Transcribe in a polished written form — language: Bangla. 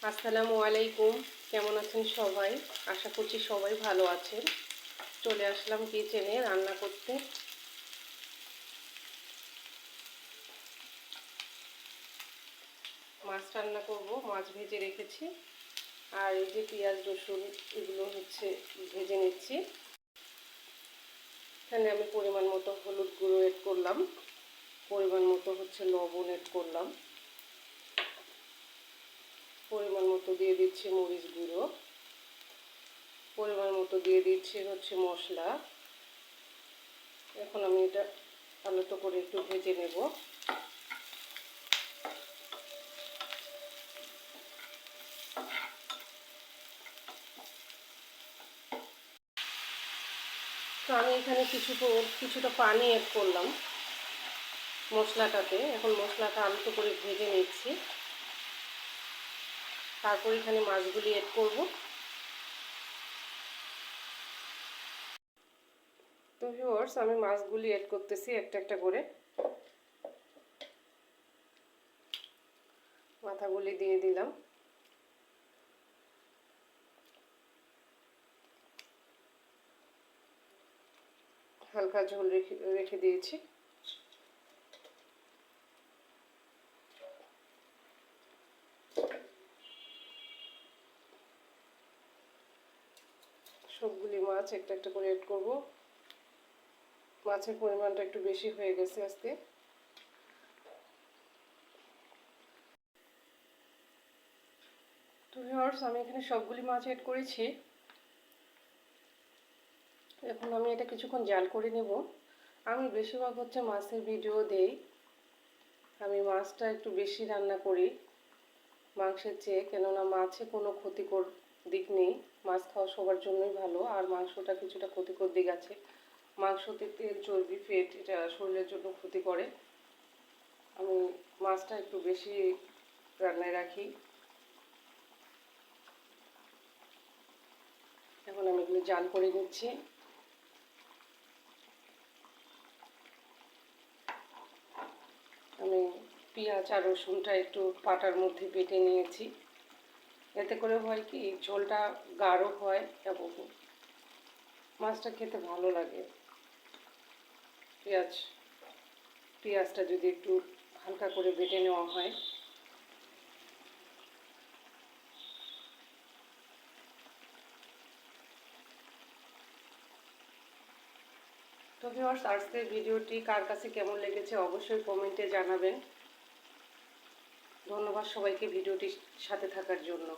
আসসালামু আলাইকুম। কেমন আছেন সবাই? আশা করছি সবাই ভালো আছেন। চলে আসলাম কিচেনে রান্না করতে। মাছ রান্না করব, মাছ ভেজে রেখেছি। আর এই যে পেঁয়াজ রসুন এগুলো ভেজে নিচ্ছি। এখানে আমি পরিমাণ মতো হলুদ গুঁড়ো এড করলাম, পরিমাণ মতো লবণ এড করলাম, পরিমাণ মতো দিয়ে দিচ্ছি মরিচ গুঁড়ো, পরিমাণ মতো দিয়ে দিচ্ছি মশলা। এখন আমি এটা আলুটো করে একটু ভেজে নেব। তো আমি এখানে কিছুটা পানি এড করলাম মশলাটাতে। এখন মশলাটা আলুটো করে ভেজে নিচ্ছি। তারপর এখানে মাছগুলি এড করব। তো ভিউয়ার্স, আমি মাছগুলি এড করতেছি একটা একটা করে। মাথাগুলি দিয়ে দিলাম। হালকা ঝোল রেখে দিয়েছি। সবগুলি মাছ একটা একটা করে এড করব। মাছের পরিমাণটা একটু বেশি হয়ে গেছে আজকে। তো ভিউয়ার্স, আমি এখানে সবগুলি মাছ এড করেছি। এখন আমি এটা কিছুক্ষণ জাল করে নেব। আমি বেশিরভাগ মাছের ভিডিও দেই। আমি মাছটা একটু বেশি রান্না করি মাংসের চেয়ে, কেননা মাছে কোনো ক্ষতিকর দিক নেই। মাছ খাওয়া সবার জন্যই ভালো, আর মাংসটা কিছুটা ক্ষতিকর দিক আছে। মাংসতে তেল, চর্বি, ফ্যাট এটা শরীরের জন্য ক্ষতি করে। আমি মাছটা একটু বেশি রান্নায় রাখি। এখন আমি এগুলো জাল করে নিচ্ছি। আমি পেঁয়াজ আর রসুনটা একটু পাটার মধ্যে বেটে নিয়েছি। এতে করে হয় কি, ঝোলটা গাঢ় হয় এবং মাছটা খেতে ভালো লাগে। পেঁয়াজটা যদি একটু হালকা করে বেটে নেওয়া হয়। তো ভিউয়ার্স, আজকের ভিডিওটি কার কাছে কেমন লেগেছে অবশ্যই কমেন্টে জানাবেন। ধন্যবাদ সবাইকে ভিডিওটির সাথে থাকার জন্য।